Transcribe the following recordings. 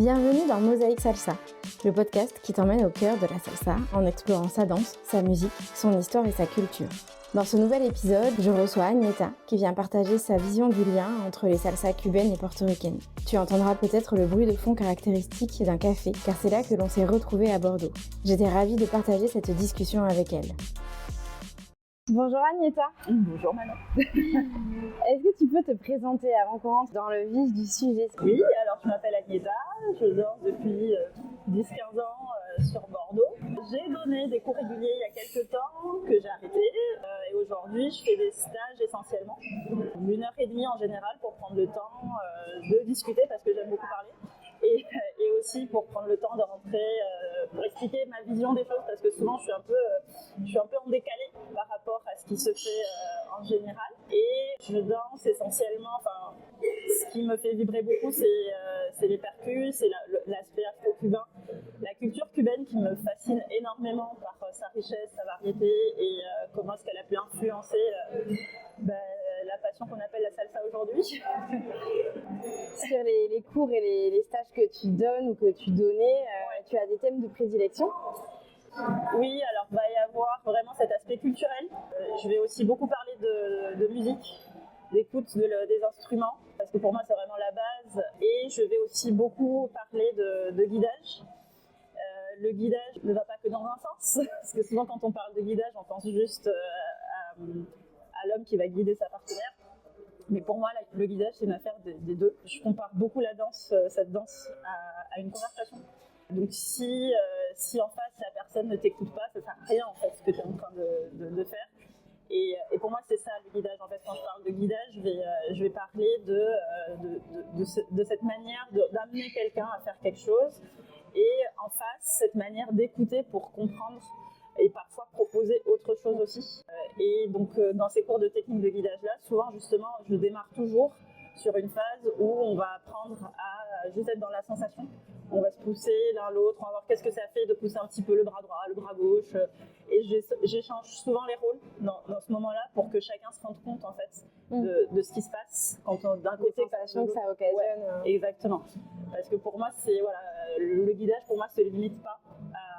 Bienvenue dans Mosaïque Salsa, le podcast qui t'emmène au cœur de la salsa en explorant sa danse, sa musique, son histoire et sa culture. Dans ce nouvel épisode, je reçois Agneta qui vient partager sa vision du lien entre les salsas cubaines et portoricaines. Tu entendras peut-être le bruit de fond caractéristique d'un café, car c'est là que l'on s'est retrouvés à Bordeaux. J'étais ravie de partager cette discussion avec elle. Bonjour Agneta. Bonjour Manon. Est-ce que tu peux te présenter avant qu'on rentre dans le vif du sujet? Oui, alors je m'appelle Agneta, je danse depuis 10-15 ans sur Bordeaux. J'ai donné des cours réguliers il y a quelques temps que j'ai arrêté et aujourd'hui je fais des stages essentiellement, 1h30 en général pour prendre le temps de discuter parce que j'aime beaucoup parler. Et aussi pour prendre le temps de rentrer, pour expliquer ma vision des choses parce que souvent je suis un peu en décalé par rapport à ce qui se fait en général. Et je danse essentiellement, ce qui me fait vibrer beaucoup c'est les percus, c'est l'aspect afro-cubain, la culture cubaine qui me fascine énormément par sa richesse, sa variété et comment est-ce qu'elle a pu influencer la passion qu'on appelle la salsa aujourd'hui. Sur les cours et les stages que tu donnes ou que tu donnais, tu as des thèmes de prédilection? Oui, alors il va y avoir vraiment cet aspect culturel. Je vais aussi beaucoup parler de musique, d'écoute des instruments, parce que pour moi c'est vraiment la base. Et je vais aussi beaucoup parler de guidage. Le guidage ne va pas que dans un sens, parce que souvent quand on parle de guidage, on pense juste à l'homme qui va guider sa partenaire. Mais pour moi, le guidage, c'est une affaire des deux. Je compare beaucoup cette danse à une conversation. Donc si en face, la personne ne t'écoute pas, ça ne sert à rien en fait, ce que tu es en train de faire. Et pour moi, c'est ça le guidage. En fait, quand je parle de guidage, je vais parler de cette manière d'amener quelqu'un à faire quelque chose. Et en face, cette manière d'écouter pour comprendre et parfois proposer autre chose aussi. Et donc, dans ces cours de technique de guidage-là, souvent, justement, je démarre toujours sur une phase où on va apprendre à juste être dans la sensation. On va se pousser l'un l'autre, on va voir qu'est-ce que ça fait de pousser un petit peu le bras droit, le bras gauche. Et j'échange souvent les rôles dans ce moment-là pour que chacun se rende compte, en fait, de ce qui se passe. Quand d'un côté, que ça occasionne. Ouais, exactement. Parce que pour moi, le guidage, pour moi, se limite pas à...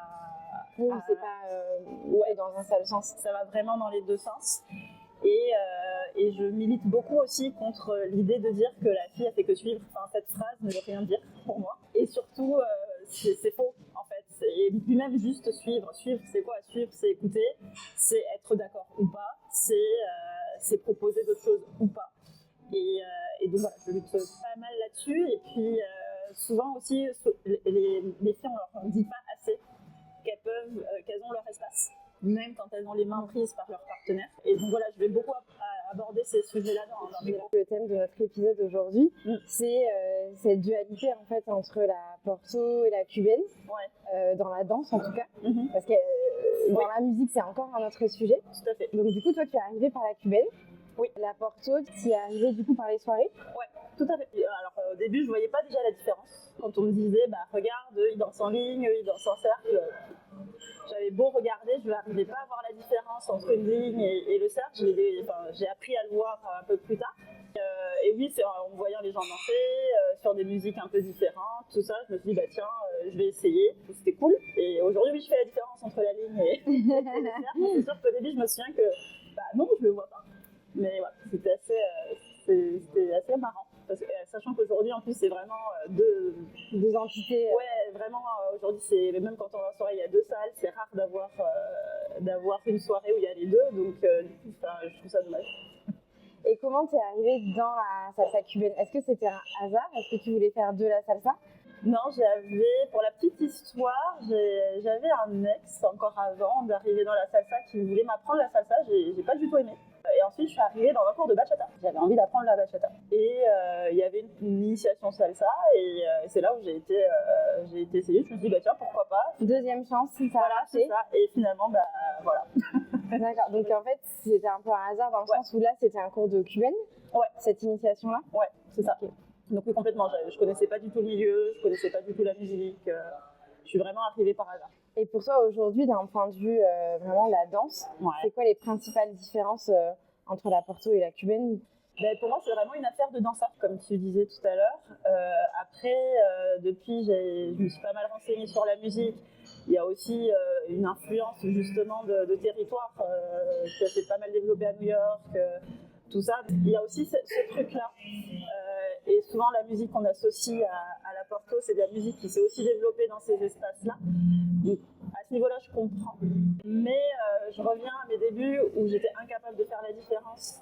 Oui, c'est pas dans un seul sens. Ça va vraiment dans les deux sens. Et je milite beaucoup aussi contre l'idée de dire que la fille a fait que suivre. Cette phrase ne veut rien dire pour moi. Et surtout, c'est faux en fait. Et puis même juste suivre. Suivre, c'est quoi? Suivre, c'est écouter, c'est être d'accord ou pas, c'est proposer d'autres choses ou pas. Et donc voilà, je lutte pas mal là-dessus. Et puis souvent aussi, les filles, on leur dit pas assez qu'elles ont leur espace, même quand elles ont les mains prises par leur partenaire. Et donc voilà, je vais beaucoup aborder ces sujets-là dans mes cours. Le thème de notre épisode aujourd'hui, c'est cette dualité en fait entre la porto et la cubaine, dans la danse en tout cas, parce que dans la musique c'est encore un autre sujet. Tout à fait. Donc du coup, toi tu es arrivée par la cubaine. Oui. La porto, tu es arrivée du coup par les soirées. Ouais, tout à fait. Alors au début, je voyais pas déjà la différence. Quand on me disait, regarde, eux, ils dansent en ligne, eux, ils dansent en cercle. J'avais beau regarder, je n'arrivais pas à voir la différence entre une ligne et le cercle. J'ai appris à le voir un peu plus tard. Et oui, c'est en voyant les gens danser sur des musiques un peu différentes, tout ça, je me suis dit, tiens, je vais essayer. C'était cool. Et aujourd'hui, oui, je fais la différence entre la ligne et le cercle. C'est sûr qu'au début, je me souviens que, non, je ne le vois pas. Mais voilà, c'était assez marrant. Parce que, sachant qu'aujourd'hui, en plus, c'est vraiment deux entités. Ouais, vraiment, aujourd'hui, même quand on va en soirée, il y a deux salles. C'est rare d'avoir une soirée où il y a les deux. Donc, je trouve ça dommage. Et comment t'es arrivée dans la salsa cubaine? Est-ce que c'était un hasard? Est-ce que tu voulais faire de la salsa? Non, pour la petite histoire, j'avais un ex, encore avant d'arriver dans la salsa, qui voulait m'apprendre la salsa. J'ai pas du tout aimé. Et ensuite, je suis arrivée dans un cours de bachata. J'avais envie d'apprendre la bachata. Et il y avait une initiation salsa, et c'est là où j'ai été essayée. Je me suis dit, tiens, pourquoi pas. Deuxième chance, si ça a marché. C'est ça. Et finalement, voilà. D'accord. Donc en fait, c'était un peu un hasard dans le sens où là, c'était un cours de cubaine. Ouais. Cette initiation-là. Ouais, c'est ça. Okay. Donc oui, complètement. Je connaissais pas du tout le milieu, je connaissais pas du tout la musique. Je suis vraiment arrivée par hasard. Et pour toi, aujourd'hui, d'un point de vue vraiment la danse, c'est quoi les principales différences entre la porto et la cubaine? Pour moi, c'est vraiment une affaire de danseur, comme tu disais tout à l'heure. Après, depuis, je me suis pas mal renseignée sur la musique. Il y a aussi une influence justement de territoire qui s'est pas mal développée à New York, tout ça. Il y a aussi ce truc-là. Et souvent, la musique qu'on associe à la Porto, c'est de la musique qui s'est aussi développée dans ces espaces-là. Donc, à ce niveau-là, je comprends. Mais je reviens à mes débuts où j'étais incapable de faire la différence,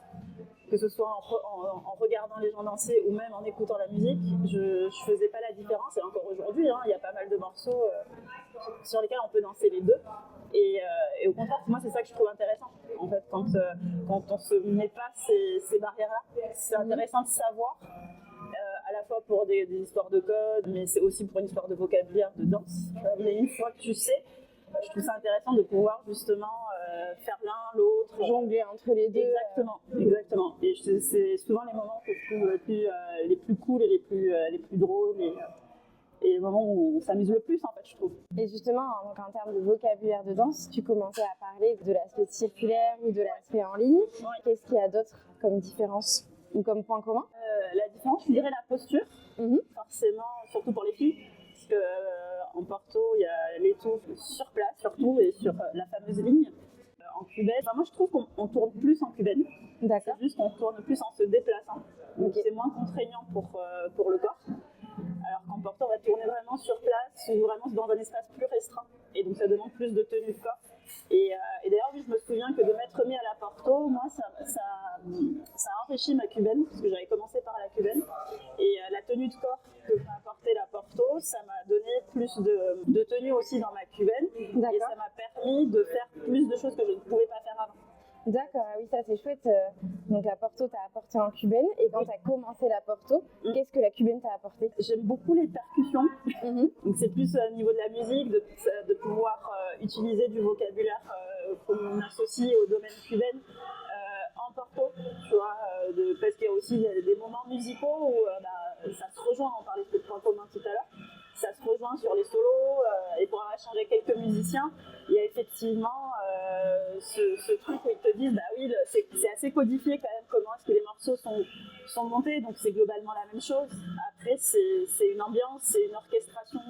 que ce soit en regardant les gens danser ou même en écoutant la musique. Je faisais pas la différence, et encore aujourd'hui, il y a pas mal de morceaux sur lesquels on peut danser les deux. Et au contraire, moi, c'est ça que je trouve intéressant. En fait, quand on se met pas ces barrières-là, c'est intéressant de savoir, à la fois pour des histoires de code, mais c'est aussi pour une histoire de vocabulaire, de danse. Mais une fois que tu sais, je trouve ça intéressant de pouvoir justement faire l'un, l'autre. Jongler entre les deux. Exactement. Et c'est souvent les moments que je trouve les plus cool et les plus drôles. Et les moments où on s'amuse le plus, en fait, je trouve. Et justement, donc en termes de vocabulaire de danse, tu commençais à parler de l'aspect circulaire ou de l'aspect en ligne. Oui. Qu'est-ce qu'il y a d'autre comme différence ou comme point commun? La différence, je dirais la posture. Forcément, surtout pour les filles. Parce qu'en Porto, il y a l'étouffe sur place, surtout, et sur la fameuse ligne. En cubaine, moi, je trouve qu'on tourne plus en cubaine. D'accord. C'est juste qu'on tourne plus en se déplaçant. Donc, c'est moins contraignant pour le corps. Alors qu'en Porto, on va tourner vraiment sur place ou vraiment dans un espace plus restreint. Et donc, ça demande plus de tenue de corps. Et d'ailleurs, oui, je me souviens que de m'être mis à la Porto, moi, ça a enrichi ma cubaine, parce que j'avais commencé par la cubaine. Et la tenue de corps que m'a apporté la Porto, ça m'a donné plus de tenue aussi dans ma cubaine. D'accord. Et ça m'a permis de faire plus de choses que je ne pouvais pas faire avant. D'accord, oui, ça c'est chouette. Donc la Porto t'a apporté en cubaine, et quand tu as commencé la Porto, qu'est-ce que la cubaine t'a apporté? J'aime beaucoup les percussions, donc c'est plus au niveau de la musique, de pouvoir utiliser du vocabulaire qu'on associe au domaine cubaine en Porto, tu vois, parce qu'il y a aussi des moments musicaux où ça se rejoint, on parlait de point commun tout à l'heure. Ça se rejoint sur les solos, et pour avoir changé quelques musiciens, il y a effectivement ce truc où ils te disent, bah oui, c'est assez codifié quand même comment est-ce que les morceaux sont montés, donc c'est globalement la même chose. Après, c'est une ambiance, c'est une orchestration,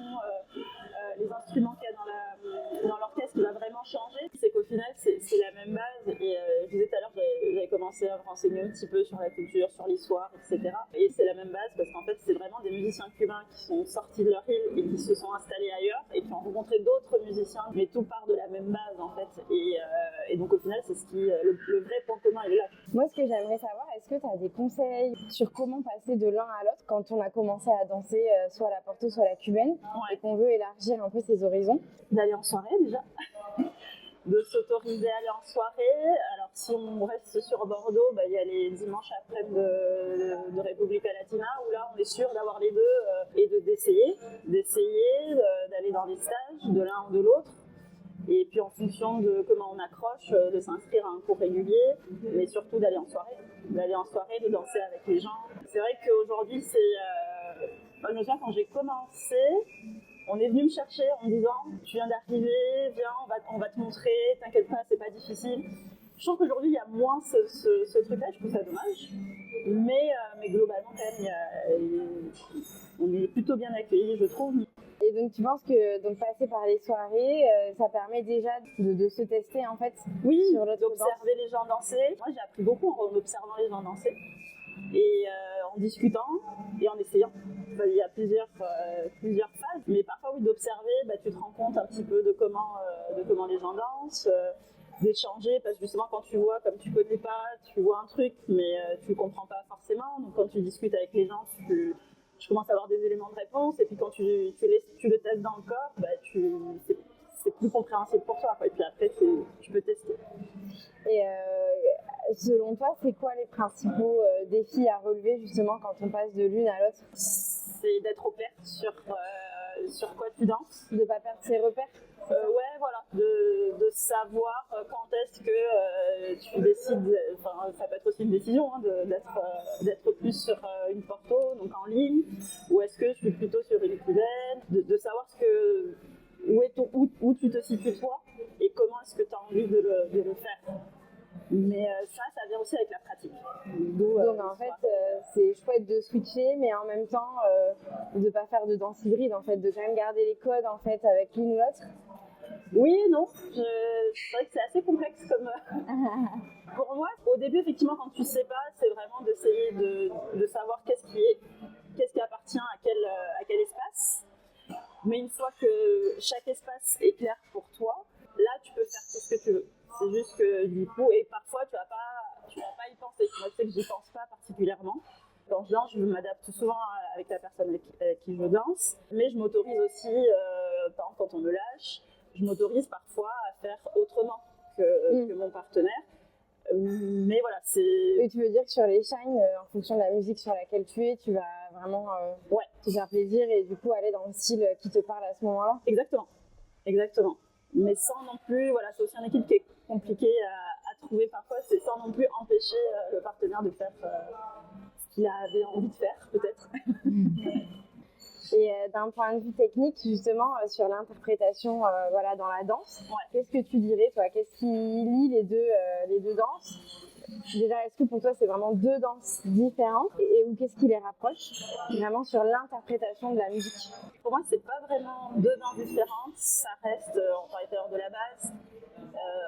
les instruments qu'il y a dans l'orchestre qui va vraiment changer, c'est qu'au final, c'est la même base. Et je disais tout à l'heure, j'avais commencé à me renseigner un petit peu sur la culture, sur l'histoire, etc. Et c'est la même base parce qu'en fait, c'est vraiment des musiciens cubains qui sont sortis de leur île et qui se sont installés ailleurs et qui ont rencontré d'autres musiciens, mais tout part de la même base en fait. Et donc au final, c'est ce qui le vrai point commun, il est là. Moi, ce que j'aimerais savoir, est-ce que tu as des conseils sur comment passer de l'un à l'autre quand on a commencé à danser soit la Porto, soit la cubaine, et qu'on veut élargir un peu ses horizons? D'aller en soirée déjà. De s'autoriser à aller en soirée. Alors si on reste sur Bordeaux, il y a les dimanches après de República Latina où là on est sûr d'avoir les deux et d'essayer d'aller dans les stages de l'un ou de l'autre. Et puis en fonction de comment on accroche, de s'inscrire à un cours régulier, mais surtout d'aller en soirée, de danser avec les gens. C'est vrai qu'aujourd'hui, je me souviens quand j'ai commencé, on est venu me chercher en me disant « Tu viens d'arriver, viens, on va te montrer, t'inquiète pas, c'est pas difficile ». Je trouve qu'aujourd'hui, il y a moins ce truc-là, je trouve ça dommage. Mais globalement, quand même, on est plutôt bien accueillis, je trouve. Et donc, tu penses que passer par les soirées, ça permet déjà de se tester, en fait, oui, sur l'autre d'observer les gens danser. Moi, j'ai appris beaucoup en observant les gens danser. Et en discutant et en essayant. Il y a plusieurs phases, mais parfois, oui, d'observer, tu te rends compte un petit peu de comment les gens dansent, d'échanger, parce que justement, quand tu vois, comme tu connais pas, tu vois un truc, mais tu comprends pas forcément. Donc, quand tu discutes avec les gens, tu commences à avoir des éléments de réponse, et puis quand tu le testes dans le corps, c'est plus compréhensible pour toi, quoi. Et puis après, tu peux tester. Et selon toi, c'est quoi les principaux défis à relever justement quand on passe de l'une à l'autre? C'est d'être au clair sur quoi tu danses. De ne pas perdre ses repères. Ouais, voilà, de savoir quand est-ce que tu décides, ça peut être aussi une décision d'être plus sur une Porto, donc en ligne, ou est-ce que je suis plutôt sur une cubaine, de savoir où tu te situes toi et comment est-ce que tu as envie de le faire. Mais ça vient aussi avec la pratique. Donc en fait, c'est chouette de switcher, mais en même temps, de ne pas faire de danse hybride, en fait, de quand même garder les codes en fait, avec l'une ou l'autre. Oui et non. C'est vrai que c'est assez complexe comme. Pour moi, au début, effectivement, quand tu sais pas, c'est vraiment d'essayer de savoir qu'est-ce qui appartient à quel espace. Mais une fois que chaque espace est clair pour toi, là, tu peux faire tout ce que tu veux. C'est juste que du coup, et parfois, tu vas pas y penser. Moi, je sais que j'y pense pas particulièrement. Quand je danse, je m'adapte souvent avec la personne avec qui je danse, mais je m'autorise aussi, par exemple, quand on me lâche, je m'autorise parfois à faire autrement que mon partenaire. Mais voilà, c'est. Et tu veux dire que sur les shines, en fonction de la musique sur laquelle tu es, tu vas vraiment te faire plaisir et du coup aller dans le style qui te parle à ce moment-là. Exactement. Mais sans non plus, voilà, c'est aussi une équipe qui est compliquée à trouver parfois, c'est sans non plus empêcher le partenaire de faire ce qu'il avait envie de faire, peut-être. Et d'un point de vue technique, justement, sur l'interprétation dans la danse, qu'est-ce que tu dirais, toi? Qu'est-ce qui lie les deux danses? Déjà, est-ce que pour toi, c'est vraiment deux danses différentes ou qu'est-ce qui les rapproche vraiment sur l'interprétation de la musique? Pour moi, c'est pas vraiment deux danses différentes. Ça reste, on parlait tout à l'heure de la base.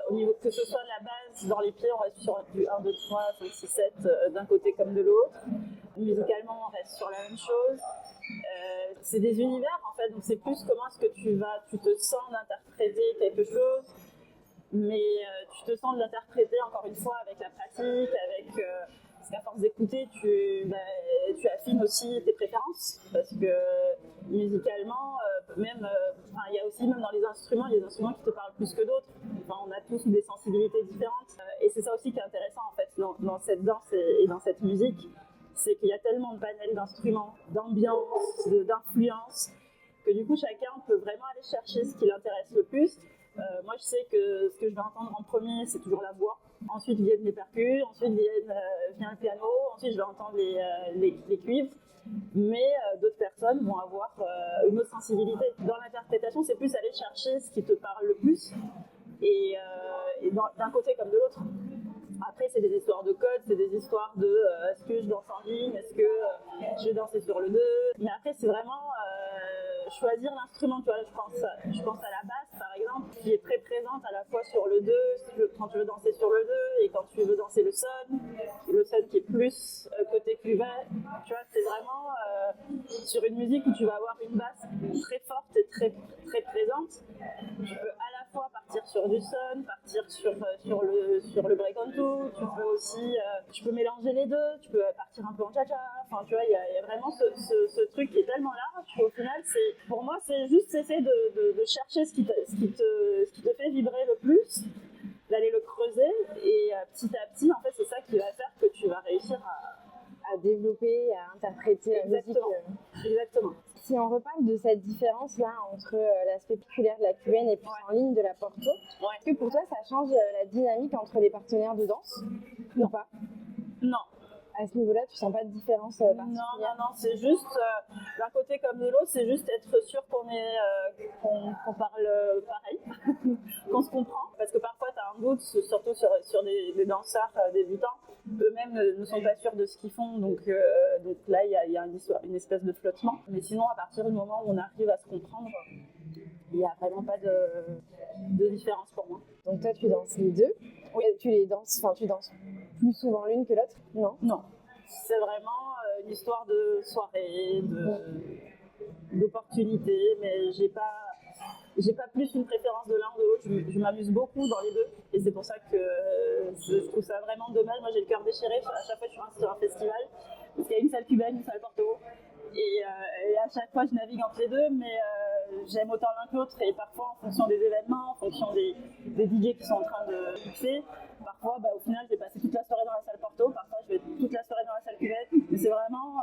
Au niveau que ce soit la base, dans les pieds, on reste sur du 1, 2, 3, 5, 6, 7 d'un côté comme de l'autre. Musicalement, on reste sur la même chose. C'est des univers en fait, donc c'est plus comment est-ce que tu te sens d'interpréter quelque chose, mais tu te sens de l'interpréter encore une fois avec la pratique, parce qu'à force d'écouter, tu affines aussi tes préférences, parce que musicalement, il y a aussi même dans les instruments qui te parlent plus que d'autres. Enfin, on a tous des sensibilités différentes, et c'est ça aussi qui est intéressant en fait dans cette danse et dans cette musique. C'est qu'il y a tellement de panels d'instruments, d'ambiance, d'influence, que du coup chacun peut vraiment aller chercher ce qui l'intéresse le plus. Moi je sais que ce que je vais entendre en premier c'est toujours la voix, ensuite viennent les percus, ensuite vient le piano, ensuite je vais entendre les cuivres, mais d'autres personnes vont avoir une autre sensibilité. Dans l'interprétation c'est plus aller chercher ce qui te parle le plus, et d'un côté comme de l'autre. Après, c'est des histoires de code, c'est des histoires de est-ce que je danse en ligne, est-ce que je vais danser sur le 2. Mais après, c'est vraiment choisir l'instrument. Tu vois, je pense à la basse, par exemple, qui est très présente à la fois sur le 2, quand tu veux danser sur le 2, et quand tu veux danser le son qui est plus côté cuvet. Tu vois, c'est vraiment sur une musique où tu vas avoir une basse très forte et très, très présente. Tu peux à la fois partir sur du son, partir sur le break on two. Tu peux mélanger les deux, tu peux partir un peu en cha-cha. Enfin, tu vois, il y a vraiment ce truc qui est tellement large. Au final, pour moi, c'est juste essayer de chercher ce qui te fait vibrer le plus, d'aller le creuser, et petit à petit, en fait, c'est ça qui va faire que tu vas réussir à développer, à interpréter la musique. Exactement. Si on reparle de cette différence-là entre l'aspect populaire de la cubaine et puis en ligne de la porto, est-ce que pour toi ça change la dynamique entre les partenaires de danse ou pas? Non. À ce niveau-là, tu sens pas de différence particulière? Non, c'est juste d'un côté comme de l'autre, c'est juste être sûr qu'on parle pareil, qu'on se comprend, parce que parfois tu as un doute, surtout sur des danseurs débutants, eux-mêmes ne sont pas sûrs de ce qu'ils font, donc là il y a une espèce de flottement. Mais sinon, à partir du moment où on arrive à se comprendre, il n'y a vraiment pas de différence pour moi. Donc toi, tu danses les deux? Oui. Tu danses plus souvent l'une que l'autre? Non. C'est vraiment une histoire de soirée, d'opportunité, mais j'ai pas plus une préférence de l'un ou de l'autre. Je m'amuse beaucoup dans les deux, et c'est pour ça que je trouve ça vraiment dommage. Moi j'ai le cœur déchiré à chaque fois que je suis sur un festival, parce qu'il y a une salle cubaine, une salle porto, et à chaque fois je navigue entre les deux, mais j'aime autant l'un que l'autre, et parfois en fonction des événements, en fonction des DJ qui sont en train de mixer, parfois au final je vais passer toute la soirée dans la salle porto, parfois je vais toute la soirée dans la salle cubaine, mais c'est vraiment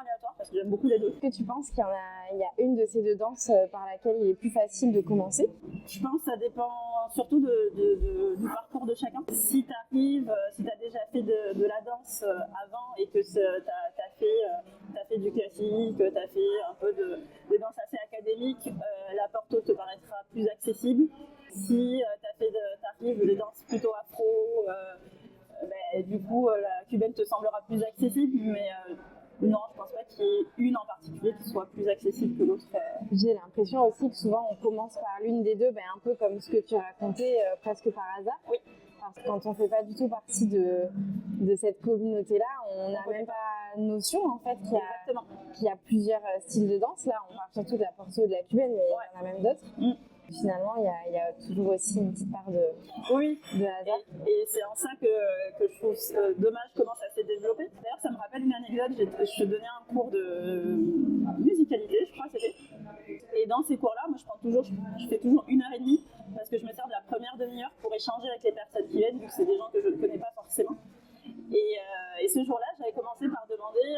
aléatoire parce que j'aime beaucoup les deux. Est-ce que tu penses qu'il y a une de ces deux danses par laquelle il est plus facile de commencer? Je pense que ça dépend surtout du parcours de chacun. Si tu as déjà fait de la danse avant et que tu as fait du classique, tu as fait un peu des danses assez académiques, la porto te paraîtra plus accessible. Si tu arrives des danses plutôt afro, l'impression aussi que souvent on commence par l'une des deux, un peu comme ce que tu racontais, presque par hasard. Oui. Parce que quand on fait pas du tout partie de cette communauté-là, on n'a même pas notion en fait qu'il y a plusieurs styles de danse. Là, on parle surtout de la porto et de la cubaine, mais il y en a même d'autres. Finalement, il y a toujours aussi une petite part de hasard. Et c'est en ça que je trouve dommage comment ça s'est développé. D'ailleurs, ça me rappelle une anecdote. Je donnais un cours de musicalité, je crois que c'était. Et dans ces cours-là, moi, je fais toujours 1h30 parce que je me sers de la première demi-heure pour échanger avec les personnes qui viennent, vu que c'est des gens que je ne connais pas forcément. Et ce jour-là, j'avais commencé par demander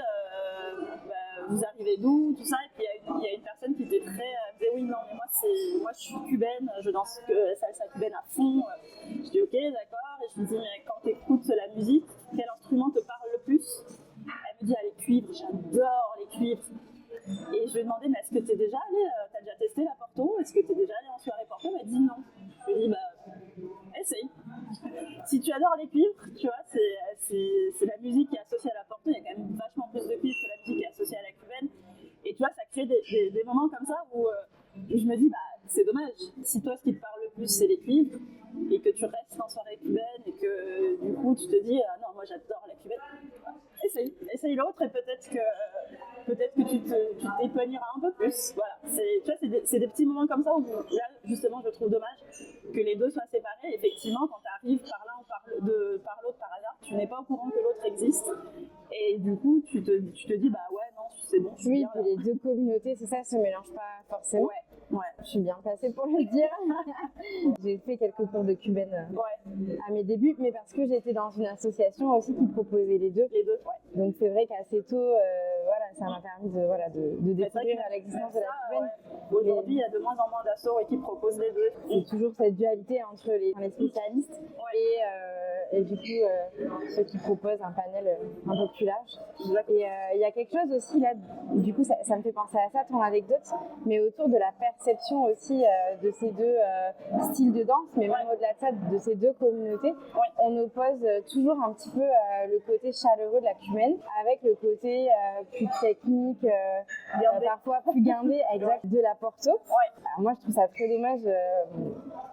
vous arrivez d'où, tout ça. Et puis il y a une personne qui était très disait oui, non, mais moi je suis cubaine, je danse salsa cubaine à fond. Je dis ok, d'accord. Et je lui dis mais quand tu écoutes la musique, quel instrument te parle le plus? Elle me dit les cuivres, j'adore les cuivres. Et je lui ai demandé mais est-ce que tu es déjà allée, t'as déjà testé la porto? Est-ce que tu es déjà allée en soirée porto? Elle m'a dit non. Je lui ai dit essaye. Si tu adores les cuivres, tu vois, c'est la musique qui est associée à la porto. Il y a quand même vachement plus de cuivres que la musique qui est associée à la cubaine. Et tu vois, ça crée des moments comme ça où je me dis, c'est dommage. Si toi, ce qui te parle le plus, c'est les cuivres, et que tu restes en soirée cubaine, et que du coup, tu te dis, non, moi j'adore la cubaine, essaye l'autre, et peut-être que tu t'éloigneras un peu plus. Voilà. Tu vois, c'est des petits moments comme ça où là, justement, je trouve dommage que les deux soient séparés. Effectivement, quand tu arrives par l'un ou par l'autre par hasard, tu n'es pas au courant que l'autre existe. Et du coup, tu te dis, ouais, non, c'est bon. Oui, puis les deux communautés, c'est ça, se mélangent pas forcément. Ouais. Je suis bien placée pour le dire. J'ai fait quelques cours de cubaine à mes débuts, mais parce que j'étais dans une association aussi qui proposait les deux. Donc c'est vrai qu'assez tôt, ça m'a permis de découvrir l'existence de la cubaine. Ouais. Aujourd'hui, il y a de moins en moins d'assauts qui proposent les deux. Il y a toujours cette dualité entre les spécialistes et du coup ceux qui proposent un panel un peu plus large. Et il y a quelque chose aussi là, du coup ça me fait penser à ça, ton anecdote, mais autour de la perception aussi de ces deux styles de danse, mais même au-delà de ça, de ces deux communautés. On oppose toujours un petit peu le côté chaleureux de la cubaine avec le côté plus technique, parfois plus guindé de la porto. Alors moi je trouve ça très dommage.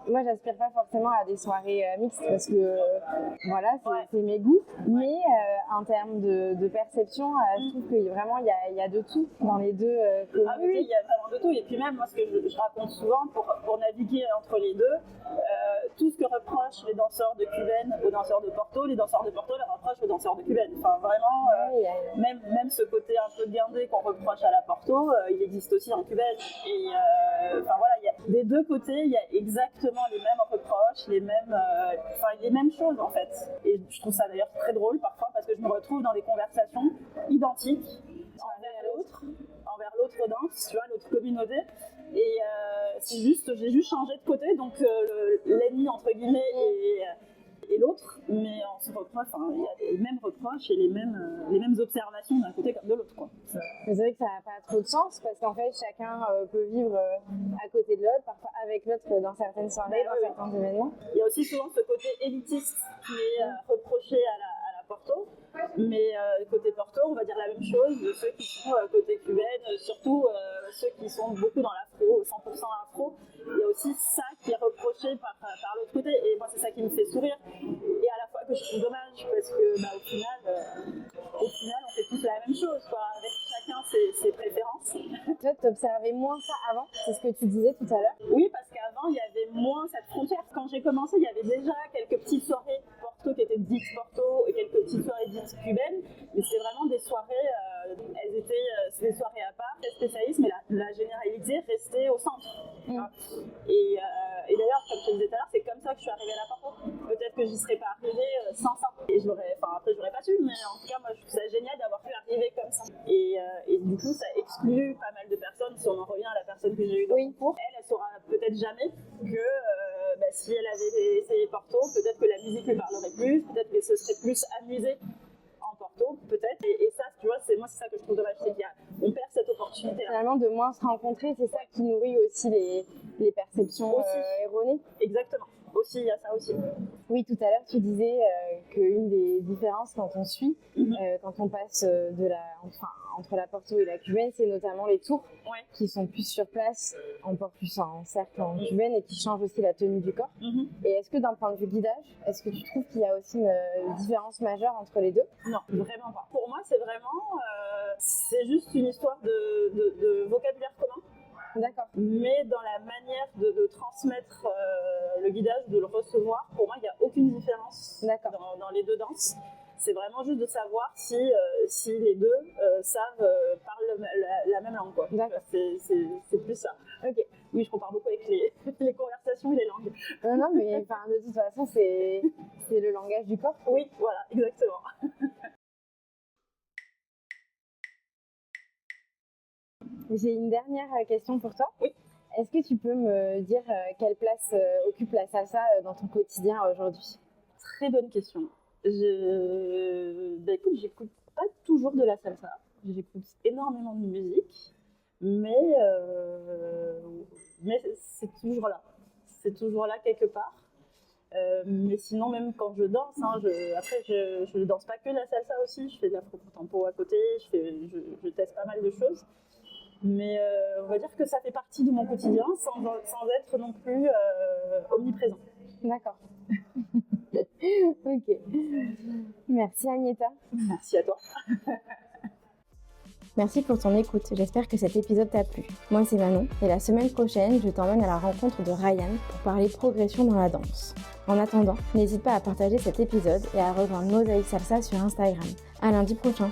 Moi j'aspire pas forcément à des soirées mixtes parce que c'est mes goûts, mais en termes de perception, je trouve que vraiment il y a de tout dans les deux communautés. Ah oui, il y a vraiment de tout. Et puis même moi ce que je raconte souvent pour naviguer entre les deux, tout ce que reprochent les danseurs de cubaine aux danseurs de porto, les danseurs de porto les reprochent aux danseurs de cubaine. Enfin vraiment, même ce côté un peu guindé qu'on reproche à la porto, il existe aussi en cubaine. Et il y a des deux côtés, il y a exactement les mêmes reproches, les mêmes choses en fait. Et je trouve ça d'ailleurs très drôle parfois parce que je me retrouve dans des conversations identiques envers l'autre danse, tu vois, l'autre communauté. Et j'ai juste changé de côté, donc l'ennemi entre guillemets et l'autre, mais on se reproche, il y a les mêmes reproches et les mêmes observations d'un côté comme de l'autre, quoi. Mais c'est vrai que ça n'a pas trop de sens parce qu'en fait chacun peut vivre à côté de l'autre, parfois avec l'autre dans certaines soirées, dans certains événements. Il y a aussi souvent ce côté élitiste qui est reproché à la porto. Mais côté porto, on va dire la même chose de ceux qui sont côté cubaine, surtout ceux qui sont beaucoup dans l'afro, 100% afro. Il y a aussi ça qui est reproché par l'autre côté, et moi c'est ça qui me fait sourire. Et à la fois que je trouve dommage, parce que au final, on fait tous la même chose, quoi, avec chacun ses préférences. Toi, tu observais moins ça avant, c'est ce que tu disais tout à l'heure? Oui, parce qu'avant, il y avait moins cette frontière. Quand j'ai commencé, il y avait déjà quelques petites soirées porto qui étaient dites porto et quelques petites soirées dites cubaines, mais c'est vraiment des soirées, c'est des soirées à part, très spécialistes, mais la généralité restait au centre. Et d'ailleurs, comme je te disais tout à l'heure, c'est comme ça que je suis arrivée à la porto. Peut-être que j'y serais pas arrivée sans ça. Et après, j'aurais pas su, mais en tout cas, moi, je trouve ça génial d'avoir pu arriver comme ça. Et du coup, ça exclut pas mal de personnes. Si on en revient à la personne que j'ai eue dans mon cours, elle saura peut-être jamais que si elle avait essayé porto, peut-être que la musique lui parlerait plus, peut-être qu'elle se serait plus amusée en porto, peut-être. Et ça, tu vois, c'est ça que je trouve dommage, c'est qu'on perd cette opportunité. Finalement, de moins se rencontrer, c'est ça qui nourrit aussi les perceptions erronées. Exactement. Aussi, il y a ça aussi. Oui, tout à l'heure, tu disais qu'une des différences quand on suit, quand on passe entre la Porto et la cubaine, c'est notamment les tours qui sont plus sur place, encore plus en cercle en cubaine et qui changent aussi la tenue du corps. Et est-ce que d'un point de vue guidage, est-ce que tu trouves qu'il y a aussi une différence majeure entre les deux? Non, vraiment pas. Pour moi, c'est vraiment, c'est juste une histoire de vocabulaire commun. D'accord. Mais dans la manière de transmettre le guidage, de le recevoir, pour moi, il n'y a aucune différence dans les deux danses. C'est vraiment juste de savoir si les deux parlent la même langue, quoi. D'accord. C'est plus ça. Ok. Oui, je compare beaucoup avec les conversations et les langues. Non, mais de toute façon, c'est le langage du corps. Oui, voilà, exactement. J'ai une dernière question pour toi. Oui. Est-ce que tu peux me dire quelle place occupe la salsa dans ton quotidien aujourd'hui? Très bonne question. Écoute, j'écoute pas toujours de la salsa. J'écoute énormément de musique, mais c'est toujours là. C'est toujours là quelque part. Mais sinon, même quand je danse, après je danse pas que la salsa aussi. Je fais de l'afro-contempo à côté. Je teste pas mal de choses. Mais on va dire que ça fait partie de mon quotidien sans être non plus omniprésent. D'accord. Ok. Merci Agneta. Merci à toi. Merci pour ton écoute. J'espère que cet épisode t'a plu. Moi, c'est Manon et la semaine prochaine, je t'emmène à la rencontre de Ryan pour parler progression dans la danse. En attendant, n'hésite pas à partager cet épisode et à rejoindre Mosaïque Salsa sur Instagram. À lundi prochain.